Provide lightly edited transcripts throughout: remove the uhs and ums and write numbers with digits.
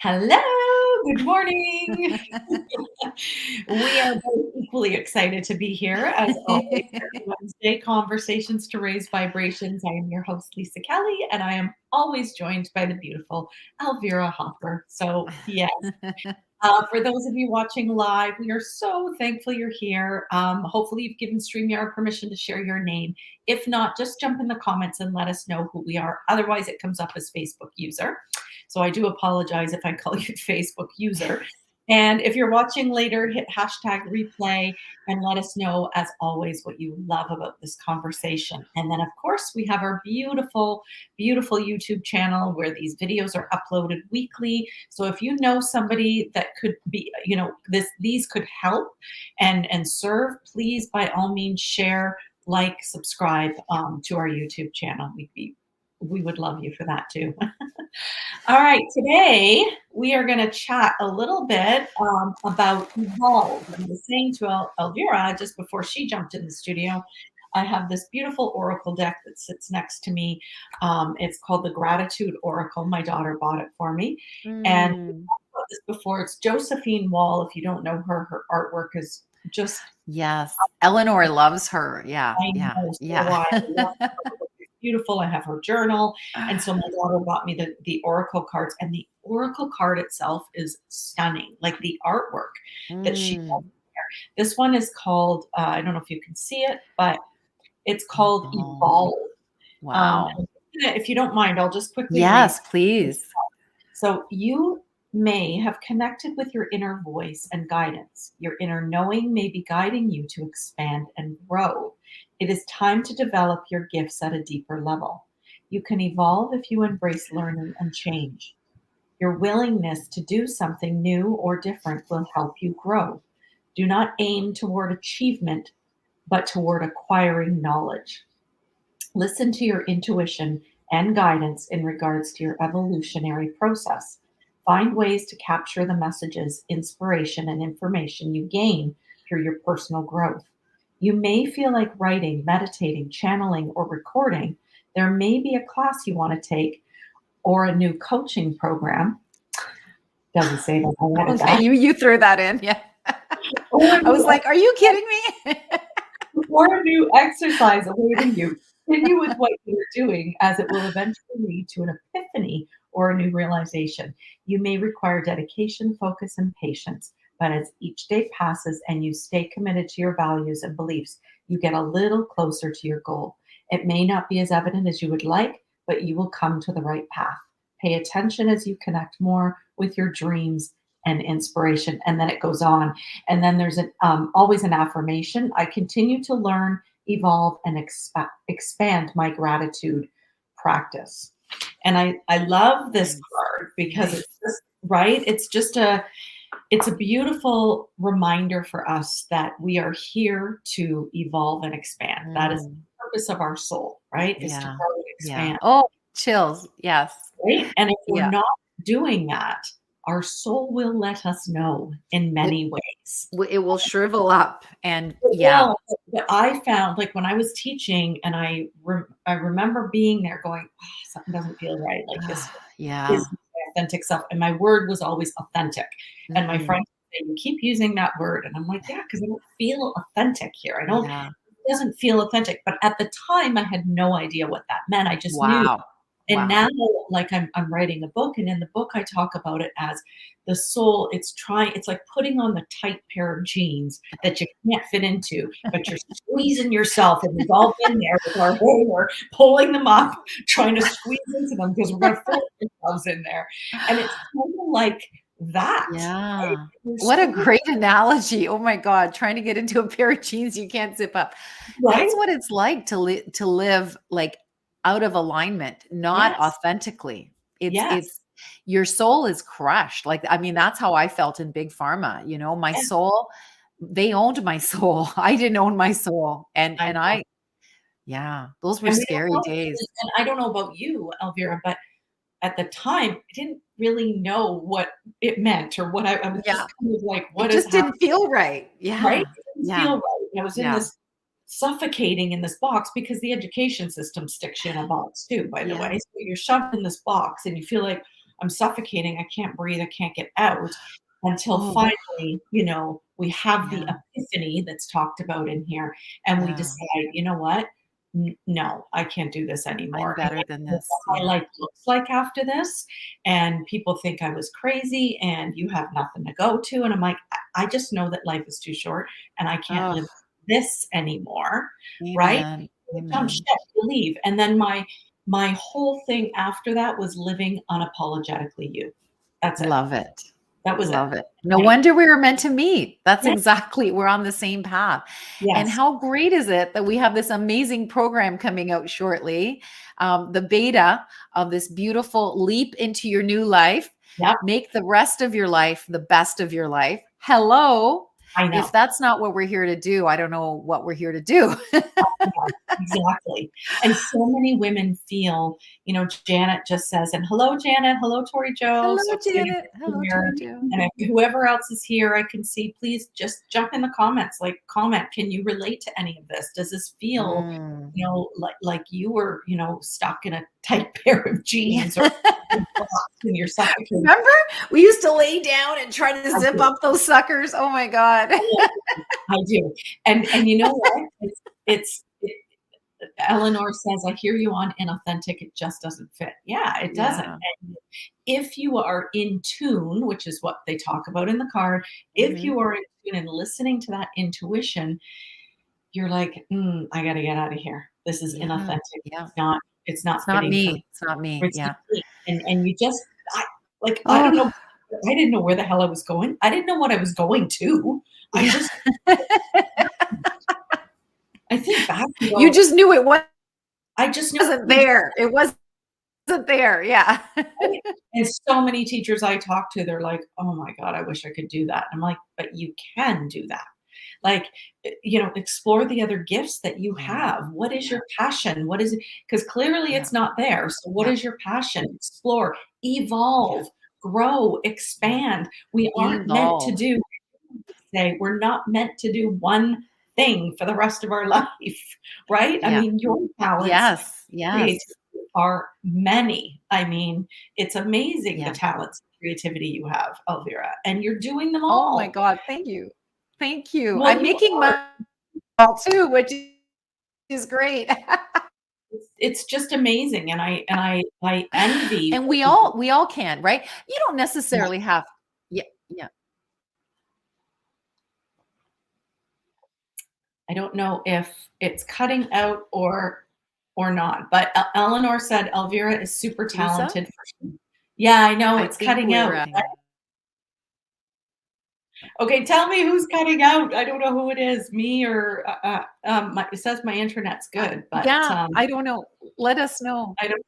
Hello, good morning. We are both equally excited to be here, as always, every Wednesday, Conversations to Raise Vibrations. I am your host, Lisa Kelly, and I am always joined by the beautiful Elvira Hopper. So, yes, for those of you watching live, we are so thankful you're here. Hopefully, you've given StreamYard permission to share your name. If not, just jump in the comments and let us know who we are. Otherwise, it comes up as Facebook user. So I do apologize if I call you Facebook user. And if you're watching later, hit hashtag replay and let us know, as always, what you love about this conversation. And then, of course, we have our beautiful, beautiful YouTube channel where these videos are uploaded weekly. So if you know somebody that could be, these could help and serve, please, by all means, share, like, subscribe to our YouTube channel. We would love you for that too. All right, today we are going to chat a little bit about evolve. I was saying to Elvira just before she jumped in the studio, I have this beautiful oracle deck that sits next to me. It's called the Gratitude Oracle. My daughter bought it for me, and we talked about this before. It's Josephine Wall. If you don't know her, her artwork is just Yes. Eleanor loves her. Yeah. I Yeah. know. So do Yeah. I. I love her. It's beautiful. I have her journal. And so my daughter bought me the oracle cards, and the oracle card itself is stunning. Like the artwork that she does there. This one is called, I don't know if you can see it, but it's called Evolve. Evolve. Wow. If you don't mind, I'll just quickly read. Yes, please. So you may have connected with your inner voice and guidance. Your inner knowing may be guiding you to expand and grow. It is time to develop your gifts at a deeper level. You can evolve if you embrace learning and change. Your willingness to do something new or different will help you grow. Do not aim toward achievement, but toward acquiring knowledge. Listen to your intuition and guidance in regards to your evolutionary process. Find ways to capture the messages, inspiration, and information you gain through your personal growth. You may feel like writing, meditating, channeling, or recording. There may be a class you want to take or a new coaching program. Doesn't say that. I added Okay, that. you threw that in. Yeah. Or a I was new like, are you kidding me? or a new exercise awaiting you. Continue with what you are doing, as it will eventually lead to an epiphany or a new realization. You may require dedication, focus, and patience, but as each day passes and you stay committed to your values and beliefs, you get a little closer to your goal. It may not be as evident as you would like, but you will come to the right path. Pay attention as you connect more with your dreams and inspiration. And then it goes on. And then there's always an affirmation. I continue to learn, evolve, and expand my gratitude practice. And I love this card because it's just right. It's a beautiful reminder for us that we are here to evolve and expand. That is the purpose of our soul, right? Is to Yeah. grow and Yeah. expand. Oh, chills. Yes. Right? And if we're Yeah. not doing that, our soul will let us know in many ways. It will shrivel up and It yeah. will. But I found, like when I was teaching, and I remember being there going, oh, something doesn't feel right. Like this Yeah. is my authentic self, and my word was always authentic. And my friend would say, "You keep using that word," and I'm like, "Yeah, because I don't feel authentic here. I don't. Yeah. It doesn't feel authentic." But at the time, I had no idea what that meant. I just knew. Wow. And Wow. now, like I'm writing a book, and in the book I talk about it as the soul. It's like putting on the tight pair of jeans that you can't fit into, but you're squeezing yourself, and we've all been there with our hair, pulling them up, trying to squeeze into them because we're going to fit ourselves in there. And it's kind of like that. Right? Yeah. You're What a squeezing, great analogy. Oh my God. Trying to get into a pair of jeans you can't zip up. right? That's what it's like to live like out of alignment, not Yes, authentically. yes, It's your soul is crushed. Like, I mean, that's how I felt in big pharma. My yes. soul, they owned my soul. I didn't own my soul. And I and know. I, yeah, those were And we scary don't know. days. And I don't know about you, Elvira, but at the time, I didn't really know what it meant, or what I was Yeah. just kind of like, It what is just didn't happening, feel right. right? Yeah. It didn't Yeah. feel right. I was in Yeah. this suffocating in this box because the education system sticks you in a box too, by the Yeah. way. So you're shoved in this box and you feel like, I'm suffocating. I can't breathe. I can't get out until Oh, finally, we have the yeah, epiphany that's talked about in here, and we yeah. decide, you know what? No, I can't do this I'm anymore. And better I than know this. what my Yeah. life looks like after this, and people think I was crazy, and you have nothing to go to. And I'm like, I just know that life is too short, and I can't Oh, live this anymore, right? amen. Jump Amen. ship, you leave. And then my whole thing after that was living unapologetically you. That's it. Love it. That was it. Love it. No Yeah. wonder we were meant to meet. That's Yeah. exactly, we're on the same path. And Yes. how great is it that we have this amazing program coming out shortly, the beta of this beautiful leap into your new life. Yep. Make the rest of your life the best of your life. Hello. I If know. that's not what we're here to do, I don't know what we're here to do. Yeah, exactly. And so many women feel, Janet just says, and hello, Janet. Hello, Tori Joe. Hello, So excited Janet. that you're Hello, here. Tori Jo. And if whoever else is here, I can see, please just jump in the comments, like comment. Can you relate to any of this? Does this feel, Mm. like you were, stuck in a tight pair of Yeah. jeans or and you're suffocating? Remember? We used to lay down and try to I zip do. up those suckers. Oh my God. I do. And you know what? It's Eleanor says, I hear you on inauthentic, it just doesn't fit. Yeah, it doesn't. Yeah. And if you are in tune, which is what they talk about in the card, if Mhm. you are in tune and listening to that intuition, you're like, I gotta get out of here. This is Yeah. inauthentic. Yeah. It's not It's not fitting for me. me. It's not me. It's not Yeah. me. And you just I don't know. Oh, I didn't know where the hell I was going. I didn't know what I was going to. I yeah. just I think back and You go, just knew it I just knew wasn't there. It wasn't there. Yeah. right? And so many teachers I talk to, they're like, "Oh my god, I wish I could do that." I'm like, "But you can do that." Like, explore the other gifts that you Yeah. have. What is Yeah. your passion? What is it? Because clearly Yeah. it's not there. So what Yeah. is your passion? Explore, Yeah. evolve, grow, Yeah. expand. We aren't meant to Evolve. do say we're not meant to do one thing for the rest of our life, right? I Yeah. mean, your talents, Yes. creativity Yes. are many. I mean, it's amazing the Yeah. talents and creativity you have, Elvira, and you're doing them Oh my all. God. Thank you. Thank you. Well, I'm you making are. my too, which is great. It's just amazing, and I envy And what you do. we all can, right? You don't Yeah. necessarily have. Yeah, yeah. I don't know if it's cutting out or not, but Eleanor said Elvira is super Lisa, talented for sure. Yeah, I know I it's think cutting we're out. Okay, tell me who's cutting out. I don't know who it is, me or it says my internet's good, but yeah, I don't know. Let us know. I don't.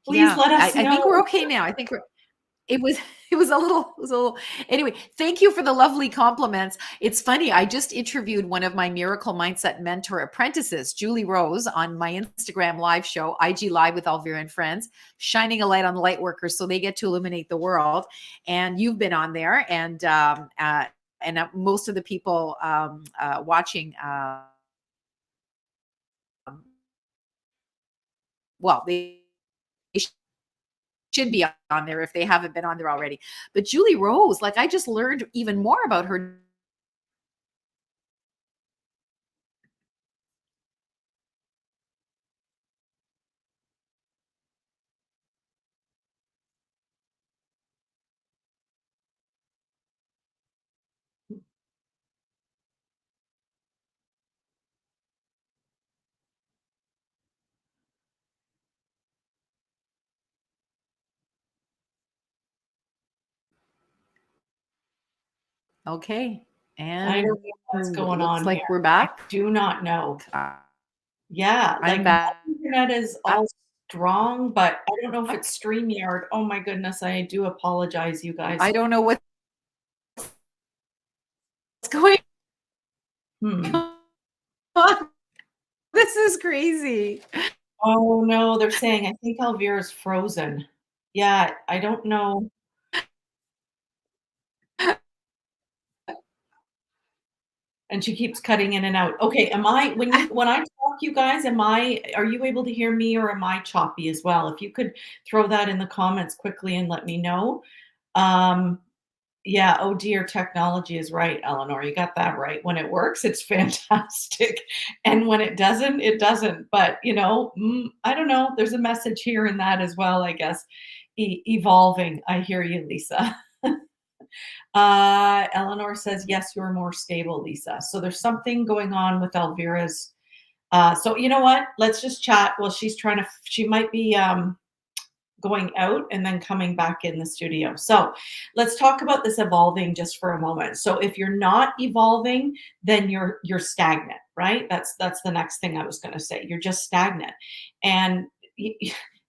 Please Yeah, let us I think we're know. okay now. I think we're it was it was a little anyway, thank you for the lovely compliments. It's funny, I just interviewed one of my miracle mindset mentor apprentices, Julie Rose, on my Instagram live show, IG Live with Elvira and Friends, shining a light on the light workers so they get to illuminate the world. And you've been on there, and most of the people watching, well, they should be on there if they haven't been on there already. But Julie Rose, like I just learned even more about her. Okay. I don't And know what's going looks on here. like we're I back. do not know. Yeah, I'm like my back. internet is all strong, but I don't know if it's I StreamYard. Oh my goodness, I do apologize, you guys. don't know what's going Hmm. on. This is crazy. Oh no, they're saying I think Elvira's frozen. Yeah, I don't know. And she keeps cutting in and out. Okay, when I talk, you guys, are you able to hear me or am I choppy as well? If you could throw that in the comments quickly and let me know. Um, yeah, oh dear, technology is right, Eleanor. You got that right. When it works, it's fantastic. And when it doesn't, it doesn't. But, I don't know. There's a message here in that as well, I guess. Evolving. I hear you, Lisa. Eleanor says, yes, you're more stable, Lisa. So there's something going on with Elvira's. So you know what? Let's just chat. Well, she might be going out and then coming back in the studio. So let's talk about this evolving just for a moment. So if you're not evolving, then you're stagnant, right? That's the next thing I was going to say. You're just stagnant. And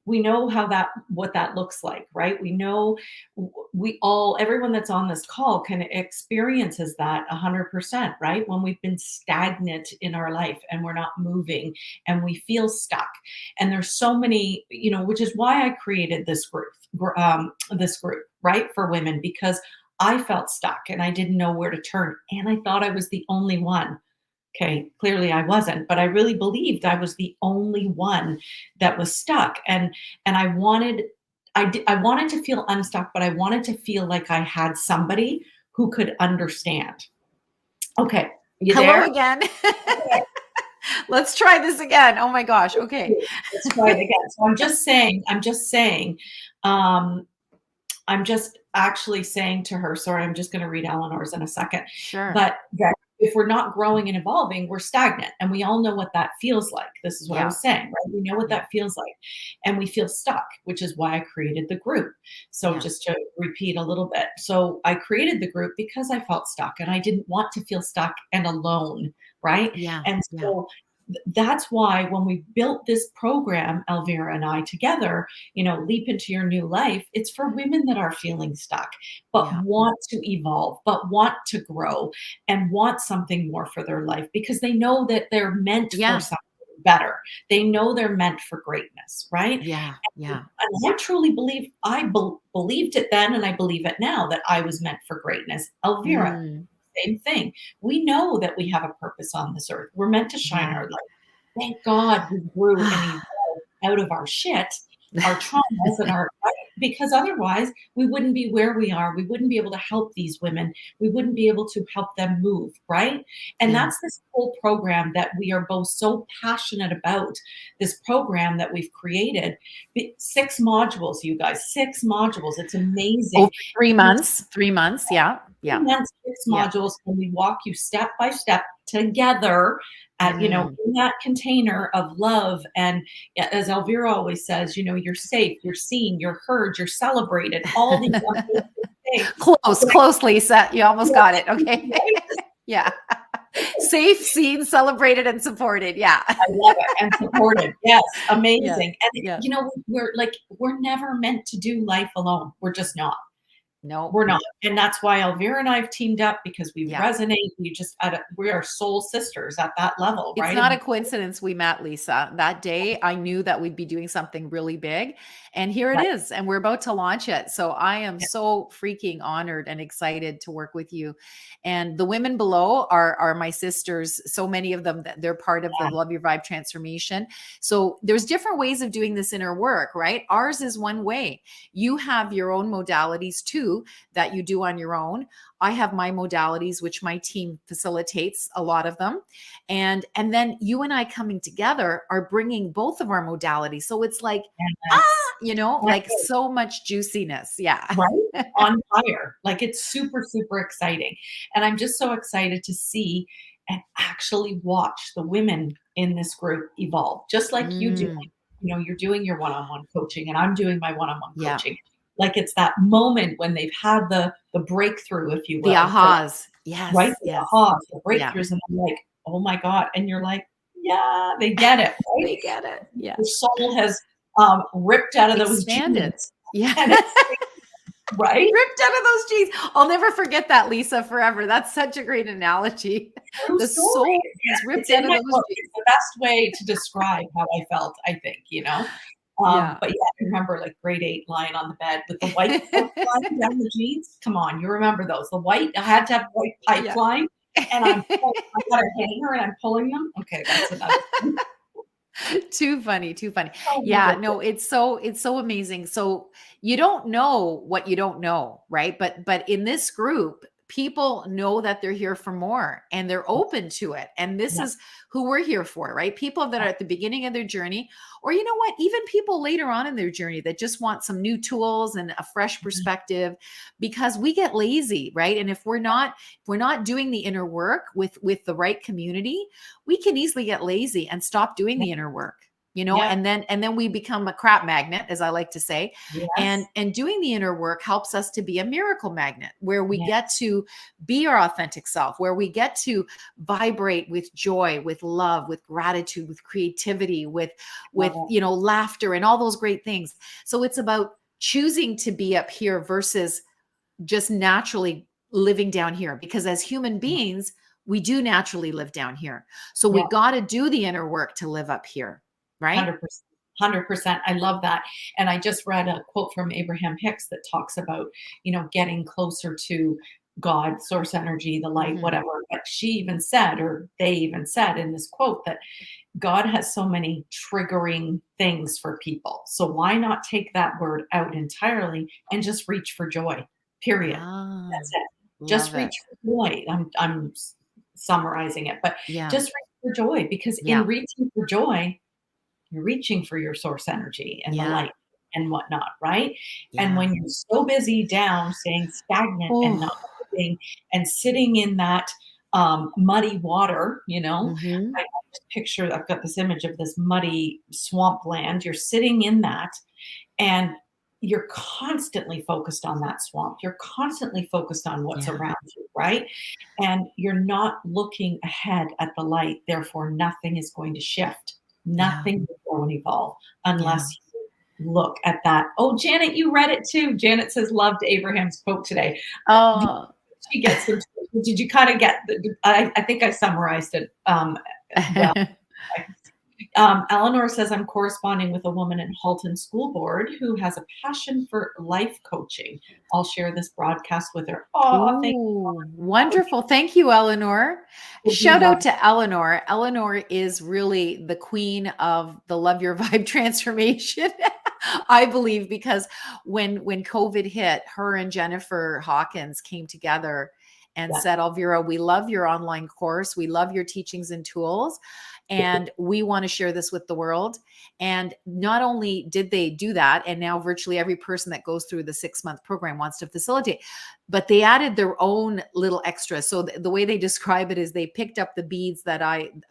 we know what that looks like, right? We know everyone that's on this call can experiences that 100%, right? When we've been stagnant in our life and we're not moving and we feel stuck. And there's so many, which is why I created this group, right, for women, because I felt stuck and I didn't know where to turn, and I thought I was the only one. Okay, clearly I wasn't, but I really believed I was the only one that was stuck. And I wanted to feel unstuck, but I wanted to feel like I had somebody who could understand. Okay, you Hello there? again. Okay, Let's try this again. Oh my gosh. Okay. let's try it again. So um, I'm just actually saying to her, sorry, I'm just going to read Eleanor's in a second, Sure. but that if we're not growing and evolving, we're stagnant. And we all know what that feels like. This is what I Yeah. was saying, right? We know what Yeah. that feels like. And we feel stuck, which is why I created the group. So Yeah. just to repeat a little bit. So I created the group because I felt stuck and I didn't want to feel stuck and alone, right? Yeah. And Yeah. so that's why when we built this program, Elvira and I together, Leap into Your New Life, it's for women that are feeling stuck, but Yeah. want to evolve, but want to grow and want something more for their life because they know that they're meant for Yeah. something better. They know they're meant for greatness, right? Yeah. Yeah. And I truly believe believed it then and I believe it now that I was meant for greatness. Elvira, Mm, same thing. We know that we have a purpose on this earth. We're meant to shine yeah. our light. Thank God we grew and evolved out of our shit, our traumas and because otherwise we wouldn't be where we are. We wouldn't be able to help these women. We wouldn't be able to help them move, right? And Yeah. that's this whole program that we are both so passionate about, this program that we've created. 6 modules, you guys, 6 modules. It's Over amazing. 3 months. 3 months. Yeah. Yeah. Months, 6 Yeah. modules, and we walk you step by step together Mm. in that container of love. And yeah, as Elvira always says, you're safe, you're seen, you're heard, you're celebrated, all these amazing things. Close, Right? close, Lisa. You almost got it. Okay. Right? Yeah. Safe, seen, celebrated, and supported. Yeah. I love it, and supported. Yes, Yeah. amazing. And, Yeah. we're never meant to do life alone. We're just not. No. We're not. And that's why Elvira and I have teamed up because we Yeah. resonate. We are soul sisters at that level, It's right? not And a coincidence we met, Lisa. That day, I knew that we'd be doing something really big. And here it right. is. And we're about to launch it. So I am so freaking honored and excited to work with you. And the women below are my sisters. So many of them, they're part of the Love Your Vibe transformation. So there's different ways of doing this inner work, right? Ours is one way. You have your own modalities too that you do on your own. I have my modalities, which my team facilitates a lot of them. And then you and I coming together are bringing both of our modalities. So it's like, Yes. like Right. so much juiciness. Yeah. Right? On fire. Like, it's super, super exciting. And I'm just so excited to see and actually watch the women in this group evolve, just like you do. Mm, You're doing your one-on-one coaching and I'm doing my one-on-one yeah. coaching. Like, it's that moment when they've had the breakthrough, if you The will, for ahas. right? Yes. The Yes. ahas, the Yeah. breakthroughs, and I'm like, "Oh my god," and you're like, "Yeah, they get it," right? They get it. Yeah. Your soul has, ripped out of those Expanded. jeans, Yeah. and it's right? Ripped out of those jeans. I'll never forget that, Lisa, forever. That's such a great analogy. True The story. soul is It's ripped out in of my those book. jeans. It's the best way to describe how I felt, I think. Yeah. But yeah, I remember, like, grade 8 lying on the bed with the white pipeline down the jeans. Come on, you remember those. The white I had to have white Yeah. pipeline. and I got a hanger and I'm pulling them. Okay, that's another thing. Too funny, too funny. Oh, Yeah, ridiculous. no, it's so amazing. So you don't know what you don't know, right? But in this group, people know that they're here for more and they're open to it. And this Yeah, is who we're here for, right? People that are at the beginning of their journey, or you know what, even people later on in their journey that just want some new tools and a fresh yeah, perspective because we get lazy, right? And if we're not doing the inner work with the right community, we can easily get lazy and stop doing yeah, the inner work, yeah. and then we become a crap magnet, as I like to say. and Yes. and doing the inner work helps us to be a miracle magnet where we Yeah. get to be our authentic self, where we get to vibrate with joy, with love, with gratitude, with creativity, with Love with it. laughter and all those great things. So it's about choosing to be up here versus just naturally living down here, because as human beings we do naturally live down here, so we Yeah. got to do the inner work to live up here, right? 100%. 100%. I love that. And I just read a quote from Abraham Hicks that talks about, getting closer to God, source energy, the light, Hmm. whatever. But she even said, or they even said in this quote, that God has so many triggering things for people. So why not take that word out entirely and just reach for joy? Period. Ah, That's it. Just love it. reach for joy. I'm summarizing it, but Yeah, just reach for joy, because yeah, in reaching for joy, you're reaching for your source energy and the yeah, light and whatnot, right? And yeah. when you're so busy down, staying stagnant and not Oh. moving and sitting in that muddy water, Hmm. I just picture, I've got this image of this muddy swampland. You're sitting in that, and you're constantly focused on that swamp. You're constantly focused on what's Yeah, around you, right? And you're not looking ahead at the light. Therefore, nothing is going to shift. yeah, Nothing will go and evolve yeah. unless you look at that. Oh, Janet, you read it too. Janet says, loved Abraham's quote today. Oh. She gets them. Did you kind of get I think I summarized it well. Eleanor says, I'm corresponding with a woman in Halton School Board who has a passion for life coaching. I'll share this broadcast with her. Oh, thank you. Ooh, That wonderful. Thank you, Eleanor. would be Shout out lovely. to Eleanor. Eleanor is really the queen of the Love Your Vibe transformation. I believe, because when COVID hit, her and Jennifer Hawkins came together and Yeah. said, Elvira, we love your online course. We love your teachings and tools. And we want to share this with the world. And not only did they do that, and now virtually every person that goes through the 6-month program wants to facilitate, but they added their own little extra. So the way they describe it is they picked up the beads that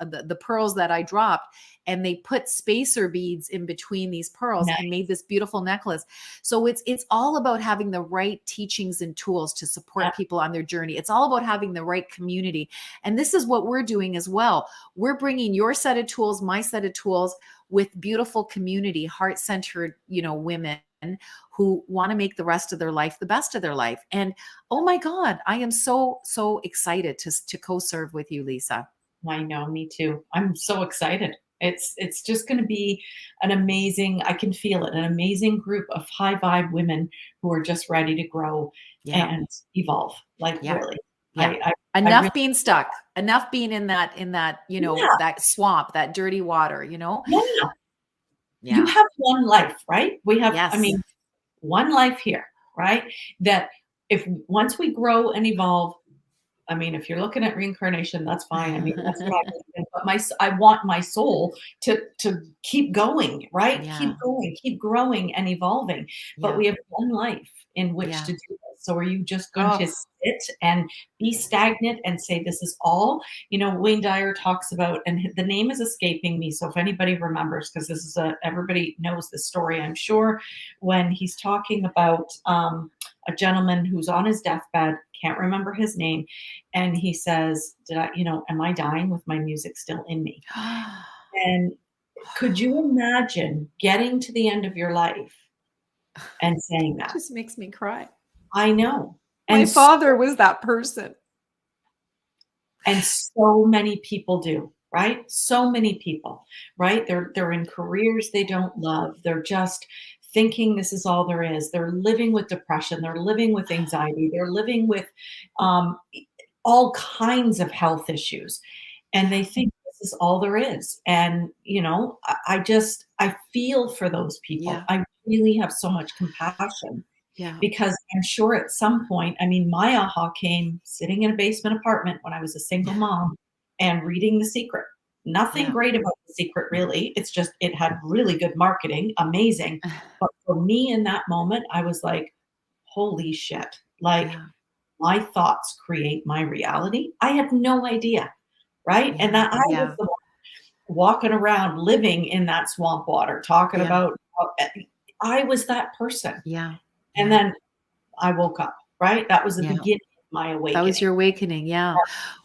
the pearls that I dropped, and they put spacer beads in between these pearls and Nice. made this beautiful necklace. So it's all about having the right teachings and tools to Yeah. support people on their journey. It's all about having the right community. And this is what we're doing as well. We're bringing your set of tools, my set of tools, with beautiful community, heart-centered, women who want to make the rest of their life the best of their life. And oh my God, I am so excited to co-serve with you, Lisa. I know, me too. I'm so excited. It's just going to be an amazing, I can feel it, an amazing group of high vibe women who are just ready to grow Yeah, and evolve. Like yeah, really. yeah. I really Enough being stuck, enough being in that, yeah, that swamp, that dirty water, yeah. You Yeah. have one life, right? We have, I Yes. mean, one life here, right? That if once we grow and evolve, I mean, if you're looking at reincarnation, that's fine. I mean, that's what I believe in. But I want my soul to keep going, right? Yeah. Keep going, keep growing and evolving. But Yeah. we have one life in which to Yeah. do this. So are you just going to Oh, sit and be stagnant and say this is all? Wayne Dyer talks about, and the name is escaping me. So if anybody remembers, because this is everybody knows this story, I'm sure, when he's talking about a gentleman who's on his deathbed, can't remember his name, and he says, am I dying with my music still in me? And could you imagine getting to the end of your life and saying that? just makes me cry. I know. My And father was that person. so many people do, right? So many people, right? They're in careers they don't love. They're just thinking this is all there is. They're living with depression. They're living with anxiety. They're living with um, all kinds of health issues, and Yeah. they think this is all there is. And, I feel for those people. Yeah. I really have so much compassion Yeah. because I'm sure at some point, I mean, my aha came sitting in a basement apartment when I was a single Yeah. mom and reading The Secret. Nothing Yeah. great about The Secret, really. It's just, it had really good marketing, amazing. But for me in that moment, I was like, holy shit. Like, Yeah. my thoughts create my reality. I had no idea. Right. And Yeah. that I was Yeah. the one walking around living in that swamp water, talking Yeah. about, I was that person. Yeah. And Yeah. then I woke up, right? That was the Yeah. beginning of my That was awakening. your awakening. Yeah.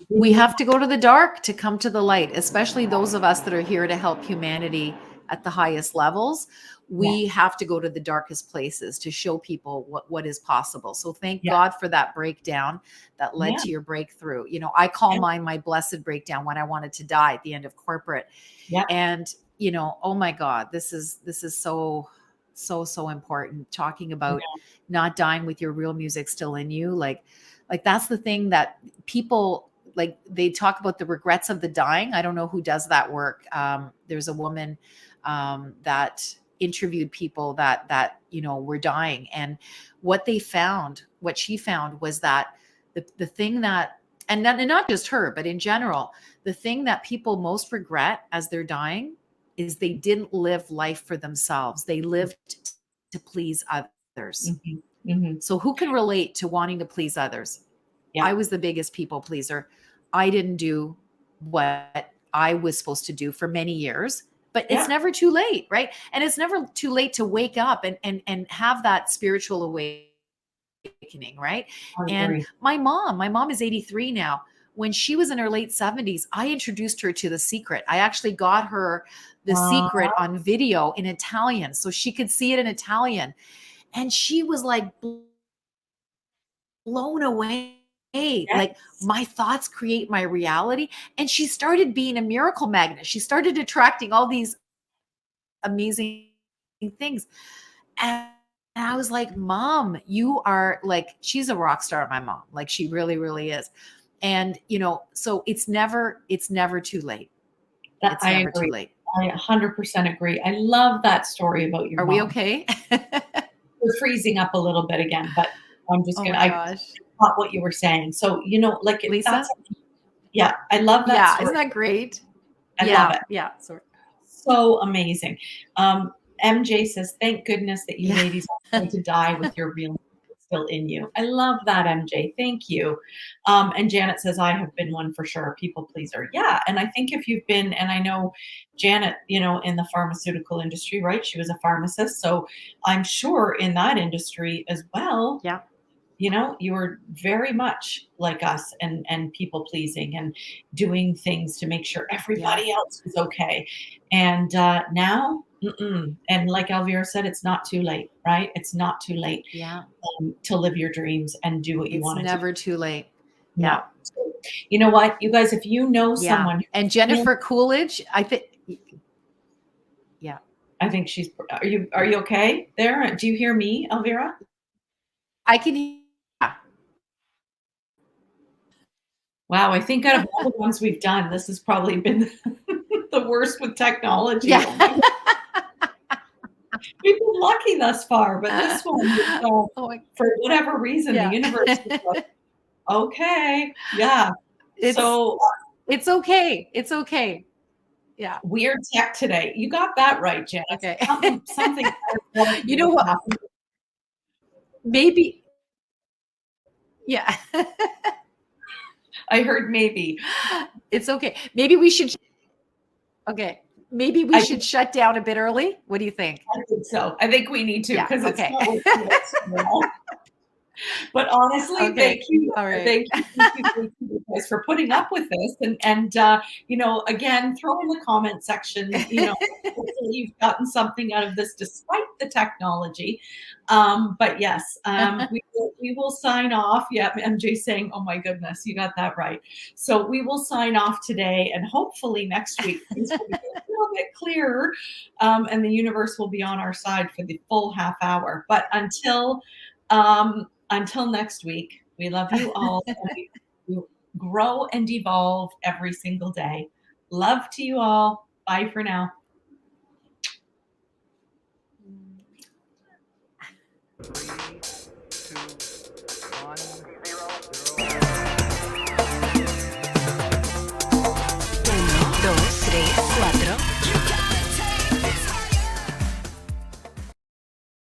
We Beginning of have to go to the dark to come to the light, especially those of us that are here to help humanity at the highest levels. Yeah, We have to go to the darkest places to show people what is possible. So thank yeah, God for that breakdown that led yeah, to your breakthrough. I call yeah, mine my blessed breakdown when I wanted to die at the end of corporate. yeah, And oh my God, this is so important, talking about yeah, not dying with your real music still in you. Like that's the thing that people, like, they talk about the regrets of the dying. I don't know who does that work. There's a woman that interviewed people that were dying, and what she found was that the thing that, and not just her, but in general, the thing that people most regret as they're dying is they didn't live life for themselves. They lived to please others. mhm, mhm, So who can relate to wanting to please others? yeah, I was the biggest people pleaser. I didn't do what I was supposed to do for many years, but it's yeah, never too late, right? And it's never too late to wake up and have that spiritual awakening, right? I And agree. my mom is 83 now. When she was in her late 70s, I introduced her to The Secret. I actually got her The Uh, Secret on video in Italian so she could see it in Italian. And she was like blown away. Like, yes, my thoughts create my reality. And she started being a miracle magnet. She started attracting all these amazing things. And I was like, Mom, you are like, she's a rock star, my mom. Like, she really, really is. And, so it's never too late. that It's I never too agree. late. I 100% agree. I love that story about your Are we mom. okay? We're freezing up a little bit again, but Oh my I gosh. caught what you were saying. So, like, that's, Lisa? yeah, I love that Yeah. Isn't story. that great? I love Yeah. it. Yeah. So, So amazing. MJ says, "Thank goodness that you yeah. ladies are going to die with your real music still in you." I love that, MJ. Thank you. And Janet says, "I have been one for sure, a people pleaser." Yeah, and I think if you've been, and I know Janet, in the pharmaceutical industry, right? She was a pharmacist, so I'm sure in that industry as well, Yeah. you were very much like us, and people pleasing and doing things to make sure Yeah. everybody else was okay. And now, mm-mm. And like Elvira said, it's not too late, right? It's not too late, Yeah. to live your dreams and do what you It's wanted to do. never too late. No. Yeah. So, you know what, you guys, if you know Yeah. someone And who's feeling, Jennifer Coolidge, I think, yeah, I think she's, are you okay there? Do you hear me, Elvira? I can, yeah. Wow, I think out of all the ones we've done, this has probably been the worst with technology. Yeah. Oh my, we've been lucky thus far, but this one, Oh my, for whatever reason, the yeah. universe was like, "Okay, yeah." It's So, it's okay. It's okay. Yeah. weird tech today. You got that right, Janet. Okay. Something You know what? happened. Maybe, yeah. I heard maybe. It's okay. Maybe we should, okay. Maybe we I should shut down a bit early. What do you think? I think so. I think we need to Yeah. because it's Okay. not working out so well. But honestly, Okay. thank you, All right. thank you guys for putting up with this, and again, throw in the comment section. Hopefully you've gotten something out of this despite the technology. But yes, we will sign off. Yeah, MJ saying, "Oh my goodness, you got that right." So we will sign off today, and hopefully next week things will be a little bit clearer, and the universe will be on our side for the full half hour. But until next week, we love you all. And we grow and evolve every single day. Love to you all. Bye for now. 3, 2, 1.